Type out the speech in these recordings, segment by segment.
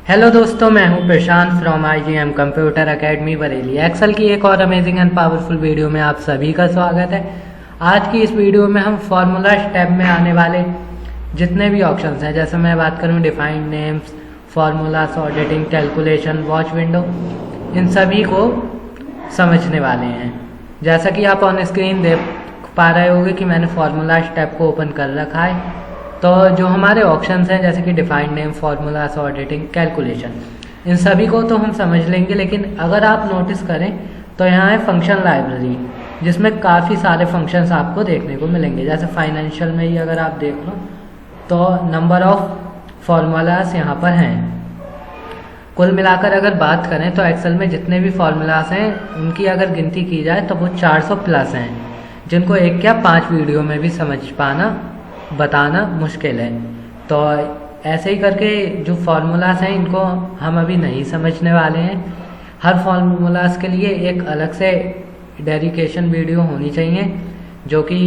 Hello दोस्तों, मैं हूं Prashant from IGM computer academy Bareilly. Excel की एक और अमेजिंग एंड पावरफुल वीडियो में आप सभी का स्वागत है। आज की इस वीडियो में हम फॉर्मूला टैब में आने वाले जितने भी ऑप्शंस हैं, जैसे मैं बात करूं defined names, formulas, auditing, calculation, watch window, इन सभी को समझने वाले हैं। जैसा कि आप ऑन स्क्रीन देख पा रहे होंगे कि मैंने फार्मूला टैब को ओपन कर रखा है। तो जो हमारे ऑप्शंस हैं जैसे कि defined name, formulas, auditing, calculation, इन सभी को तो हम समझ लेंगे, लेकिन अगर आप नोटिस करें तो यहाँ है फंक्शन लाइब्रेरी, जिसमें काफ़ी सारे फंक्शंस आपको देखने को मिलेंगे। जैसे फाइनेंशियल में ही अगर आप देख लो तो नंबर ऑफ फार्मूलास यहाँ पर हैं। कुल मिलाकर अगर बात करें तो एक्सेल में जितने भी फार्मूलास हैं उनकी अगर गिनती की जाए तो वो 400 प्लस हैं, जिनको एक या 5 वीडियो में भी समझ पाना बताना मुश्किल है। तो ऐसे ही करके जो फार्मूलास हैं इनको हम अभी नहीं समझने वाले हैं। हर फार्मूलास के लिए एक अलग से डेडिकेशन वीडियो होनी चाहिए, जो कि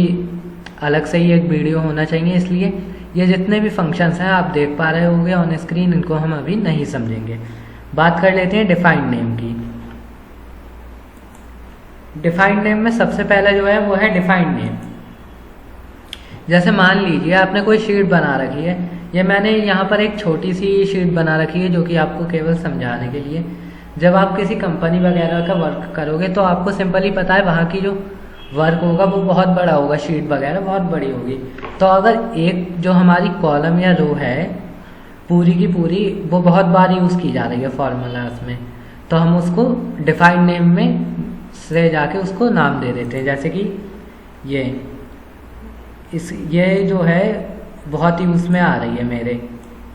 अलग से ही एक वीडियो होना चाहिए। इसलिए ये जितने भी फंक्शंस हैं आप देख पा रहे होंगे ऑन स्क्रीन, इनको हम अभी नहीं समझेंगे। बात कर लेते हैं डिफाइंड नेम की। डिफाइंड नेम में सबसे पहले जो है वो है डिफाइंड नेम। जैसे मान लीजिए आपने कोई शीट बना रखी है, ये मैंने यहाँ पर एक छोटी सी शीट बना रखी है जो कि आपको केवल समझाने के लिए। जब आप किसी कंपनी वगैरह का वर्क करोगे तो आपको सिंपली पता है वहाँ की जो वर्क होगा वो बहुत बड़ा होगा, शीट वगैरह बहुत बड़ी होगी। तो अगर एक जो हमारी कॉलम या रो है पूरी की पूरी वो बहुत बार यूज़ की जा रही है फार्मूलास में, तो हम उसको डिफाइंड नेम में से जाके उसको नाम दे देते हैं। जैसे कि ये जो है बहुत ही उसमें आ रही है मेरे,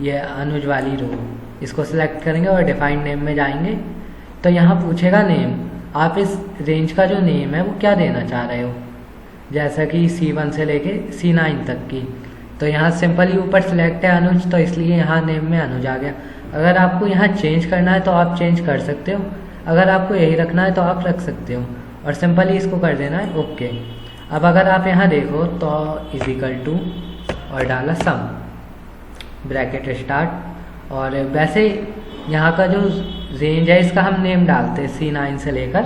ये अनुज वाली रो, इसको सिलेक्ट करेंगे और डिफाइंड नेम में जाएंगे तो यहाँ पूछेगा नेम। आप इस रेंज का जो नेम है वो क्या देना चाह रहे हो, जैसा कि C1 से लेके C9 तक की। तो यहाँ सिंपली ऊपर सिलेक्ट है अनुज, तो इसलिए यहाँ नेम में अनुज आ गया। अगर आपको यहाँ चेंज करना है तो आप चेंज कर सकते हो, अगर आपको यही रखना है तो आप रख सकते हो, और सिंपली इसको कर देना है ओके। अब अगर आप यहाँ देखो तो इजिकल टू और डाला सम, ब्रैकेट स्टार्ट, और वैसे यहाँ का जो रेंज है इसका हम नेम डालते हैं C9 से लेकर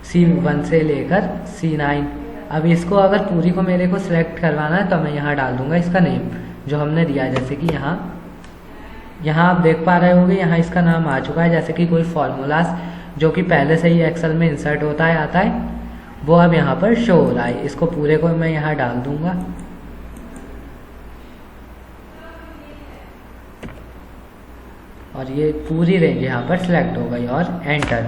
C1 से लेकर C9। अब इसको अगर पूरी को मेरे को सिलेक्ट करवाना है तो मैं यहाँ डाल दूँगा इसका नेम जो हमने दिया। जैसे कि यहाँ आप देख पा रहे होंगे यहाँ इसका नाम आ चुका है। जैसे कि कोई फार्मूलास जो कि पहले से ही एक्सेल में इंसर्ट होता है आता है वो अब यहाँ पर शो हो रहा है। इसको पूरे को मैं यहाँ डाल दूंगा और ये पूरी रेंज यहाँ पर सिलेक्ट हो गई और एंटर।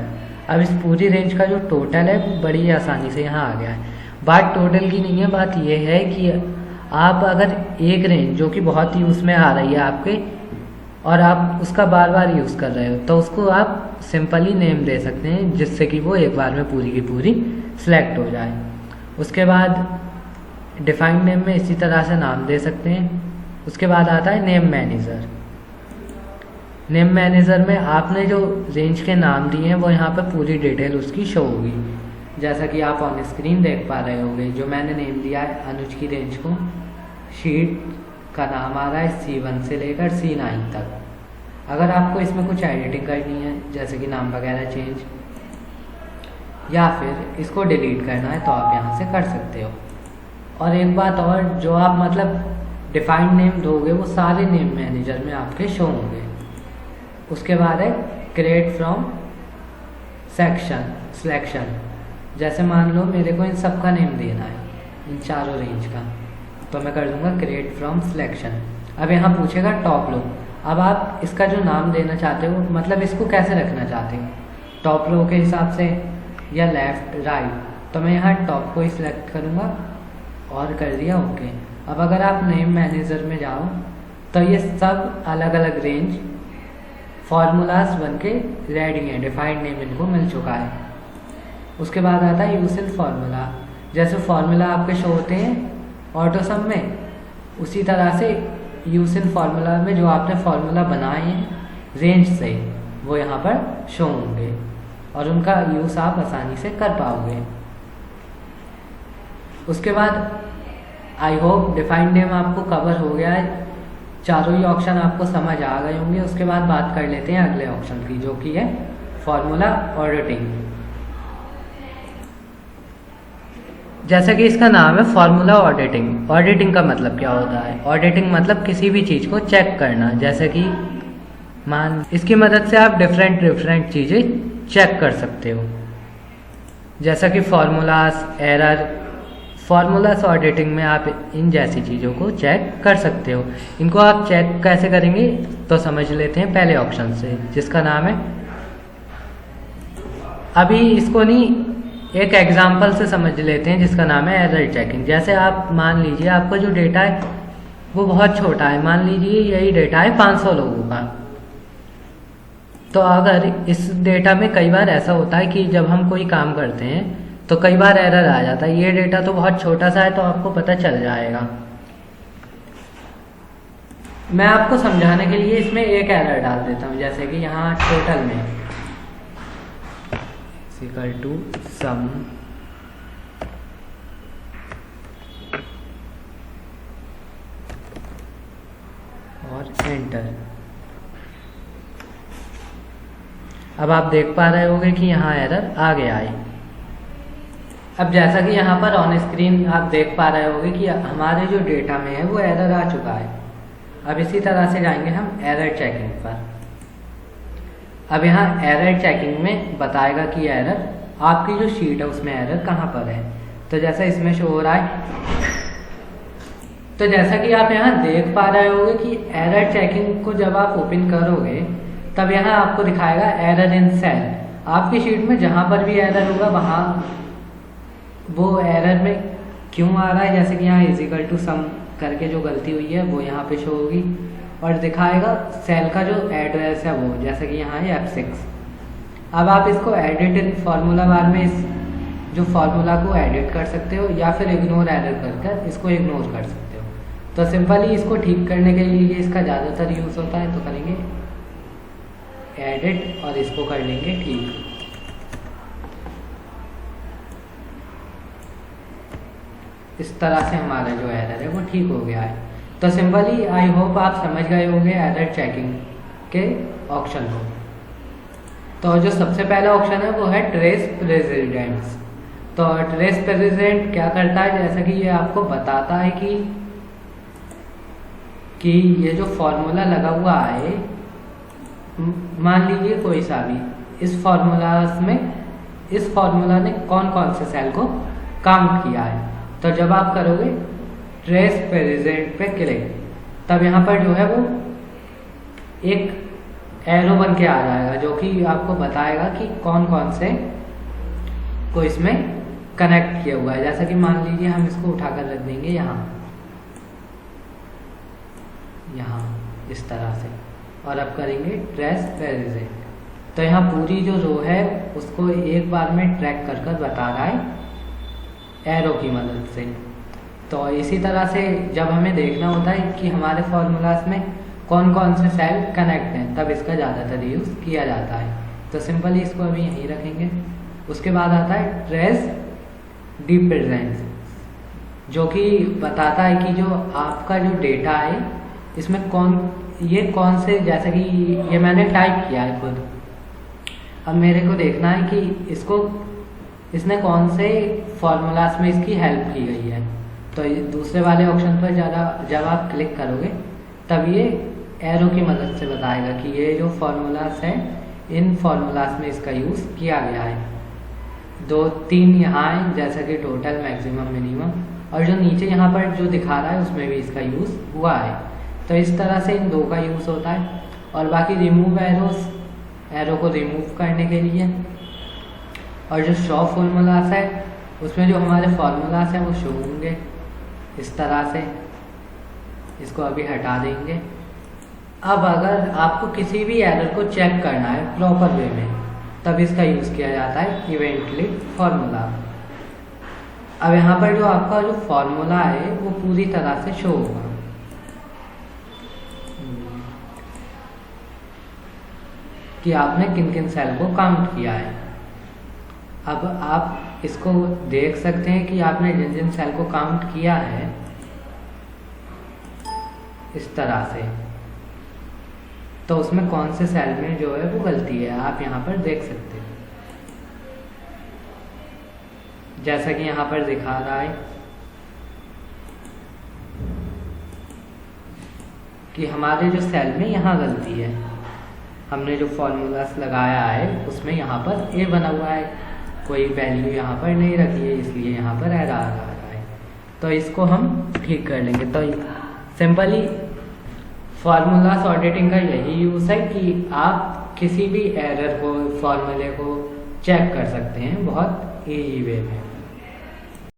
अब इस पूरी रेंज का जो टोटल है वो बड़ी आसानी से यहाँ आ गया है। बात टोटल की नहीं है, बात ये है कि आप अगर एक रेंज जो कि बहुत ही उसमें आ रही है आपके और आप उसका बार बार यूज़ कर रहे हो तो उसको आप सिंपली नेम दे सकते हैं, जिससे कि वो एक बार में पूरी की पूरी सिलेक्ट हो जाए। उसके बाद डिफाइंड नेम में इसी तरह से नाम दे सकते हैं। उसके बाद आता है नेम मैनेजर। नेम मैनेजर में आपने जो रेंज के नाम दिए हैं वो यहाँ पर पूरी डिटेल उसकी शो होगी, जैसा कि आप ऑन स्क्रीन देख पा रहे होंगे। जो मैंने नेम दिया है अनुज की रेंज को, शीट का नाम आ रहा है C1 से लेकर C9 तक। अगर आपको इसमें कुछ एडिटिंग करनी है जैसे कि नाम वगैरह चेंज या फिर इसको डिलीट करना है तो आप यहाँ से कर सकते हो। और एक बात और, जो आप मतलब डिफाइंड नेम दोगे वो सारे नेम मैनेजर में आपके शो होंगे। उसके बाद है क्रिएट फ्रॉम सेक्शन सिलेक्शन। जैसे मान लो मेरे को इन सब का नेम देना है, इन चारों रेंज का, तो मैं कर दूंगा क्रिएट फ्रॉम सिलेक्शन। अब यहाँ पूछेगा टॉप रो। अब आप इसका जो नाम देना चाहते हो मतलब इसको कैसे रखना चाहते हो, टॉप रो के हिसाब से या लेफ्ट राइट, तो मैं यहाँ टॉप को ही सिलेक्ट करूँगा और कर दिया ओके। अब अगर आप नेम मैनेजर में जाओ तो ये सब अलग अलग रेंज फार्मूलास बन के रेडी हैं, डिफाइंड नेम इनको मिल चुका है। उसके बाद आता है यूज इन फार्मूला। जैसे फार्मूला आपके शो होते हैं ऑटो सम में, उसी तरह से यूज इन फार्मूला में जो आपने फार्मूला बनाए हैं रेंज से वो यहाँ पर शो होंगे और उनका यूज़ आप आसानी से कर पाओगे। उसके बाद आई होप डिफाइंड नेम आपको कवर हो गया है। चारों ही ऑप्शन आपको समझ आ गए होंगे। उसके बाद बात कर लेते हैं अगले ऑप्शन की, जो कि है फॉर्मूला ऑडिटिंग। जैसा कि इसका नाम है फॉर्मूला ऑडिटिंग। ऑडिटिंग का मतलब क्या होता है? ऑडिटिंग मतलब किसी भी चीज़ को चेक करना। जैसे कि इसकी मदद से आप डिफरेंट चीज़ें चेक कर सकते हो, जैसा कि फार्मूलाज, एरर। फार्मूलाज ऑडिटिंग में आप इन जैसी चीज़ों को चेक कर सकते हो। इनको आप चेक कैसे करेंगे तो समझ लेते हैं पहले ऑप्शन से, जिसका नाम है, अभी इसको नहीं, एक एग्जांपल से समझ लेते हैं जिसका नाम है एरर चेकिंग। जैसे आप मान लीजिए आपका जो डेटा है वो बहुत छोटा है, मान लीजिए यही डेटा है 500 लोगों का। तो अगर इस डेटा में कई बार ऐसा होता है कि जब हम कोई काम करते हैं तो कई बार एरर आ जाता है। ये डेटा तो बहुत छोटा सा है तो आपको पता चल जाएगा। मैं आपको समझाने के लिए इसमें एक एरर डाल देता हूँ, जैसे कि यहाँ टोटल में इक्वल टू सम और एंटर। अब आप देख पा रहे होंगे कि यहाँ एरर आ गया है। अब जैसा कि यहाँ पर ऑन स्क्रीन आप देख पा रहे होंगे कि हमारे जो डेटा में है वो एरर आ चुका है। अब इसी तरह से जाएंगे हम एरर चेकिंग पर। अब यहाँ एरर चेकिंग में बताएगा कि एरर आपकी जो शीट है उसमें एरर कहाँ पर है। तो जैसा इसमें शो हो रहा है, तो जैसा कि आप यहाँ देख पा रहे होंगे कि एरर चेकिंग को जब आप ओपन करोगे तब यहाँ आपको दिखाएगा एरर इन सेल। आपकी शीट में जहाँ पर भी एरर होगा वहाँ वो एरर में क्यों आ रहा है, जैसे कि यहाँ इजिकल टू सम करके जो गलती हुई है वो यहाँ पे शो होगी और दिखाएगा सेल का जो एड्रेस है वो, जैसे कि यहाँ है F6। अब आप इसको एडिट इन फार्मूला बार में इस जो फार्मूला को एडिट कर सकते हो या फिर इग्नोर एरर कर इसको इग्नोर कर सकते हो। तो सिंपली इसको ठीक करने के लिए इसका ज़्यादातर यूज़ होता है, तो करेंगे एडिट और इसको कर लेंगे ठीक। इस तरह से हमारा जो एरर है वो ठीक हो गया है। तो सिंपली आई होप आप समझ गए होंगे एरर चेकिंग के ऑप्शन को। तो जो सबसे पहला ऑप्शन है वो है ट्रेस प्रेसिडेंट्स। तो ट्रेस प्रेसिडेंट क्या करता है, जैसा कि ये आपको बताता है कि ये जो फॉर्मूला लगा हुआ है, मान लीजिए कोई सा भी, इस फॉर्मूला ने कौन कौन से सेल को काउंट किया है। तो जब आप करोगे ट्रेस प्रेसिडेंट पे क्लिक, तब यहाँ पर जो है वो एक एरो बन के आ जाएगा जो कि आपको बताएगा कि कौन कौन से को इसमें कनेक्ट किया हुआ है। जैसा कि मान लीजिए हम इसको उठाकर रख देंगे यहाँ इस तरह से, और अब करेंगे ट्रेस प्रेसिडेंट। तो यहाँ पूरी जो रो है उसको एक बार में ट्रैक कर बता रहा है एरो की मदद से। तो इसी तरह से जब हमें देखना होता है कि हमारे फार्मूलाज में कौन कौन से सेल कनेक्ट हैं, तब इसका ज़्यादातर यूज़ किया जाता है। तो सिंपली इसको अभी यहीं रखेंगे। उसके बाद आता है ट्रेस डिपेंडेंस, जो कि बताता है कि जो आपका जो डेटा है इसमें कौन से, जैसे कि ये मैंने टाइप किया है खुद। अब मेरे को देखना है कि इसने कौन से फार्मूलाज में इसकी हेल्प की गई है। तो दूसरे वाले ऑप्शन पर जब आप क्लिक करोगे तब ये एरो की मदद से बताएगा कि ये जो फार्मूलाज हैं इन फार्मूलाज में इसका यूज़ किया गया है। 2-3 यहाँ हैं, जैसा कि टोटल, मैक्सिमम, मिनिमम, और जो नीचे यहाँ पर जो दिखा रहा है उसमें भी इसका यूज़ हुआ है। तो इस तरह से इन 2 का यूज़ होता है। और बाकी रिमूव एरो को रिमूव करने के लिए, और जो शो फार्मूलाज है उसमें जो हमारे फार्मूलाज हैं वो शो होंगे इस तरह से। इसको अभी हटा देंगे। अब अगर आपको किसी भी एरर को चेक करना है प्रॉपर वे में, तब इसका यूज़ किया जाता है इवेंटली फार्मूला। अब यहाँ पर जो आपका जो फार्मूला है वो पूरी तरह से शो होगा कि आपने किन किन सेल को काउंट किया है। अब आप इसको देख सकते हैं कि आपने जिन जिन सेल को काउंट किया है इस तरह से, तो उसमें कौन से सेल में जो है वो गलती है आप यहाँ पर देख सकते हो। जैसा कि यहाँ पर दिखा रहा है कि हमारे जो सेल में यहाँ गलती है, हमने जो फॉर्मूलास लगाया है उसमें यहाँ पर ए बना हुआ है, कोई वैल्यू यहाँ पर नहीं रखी है, इसलिए यहाँ पर एरर आ रहा है। तो इसको हम ठीक कर लेंगे। तो सिंपली फार्मूलास ऑडिटिंग का यही यूज़ है कि आप किसी भी एरर को, फॉर्मूले को चेक कर सकते हैं बहुत ईजी वे में।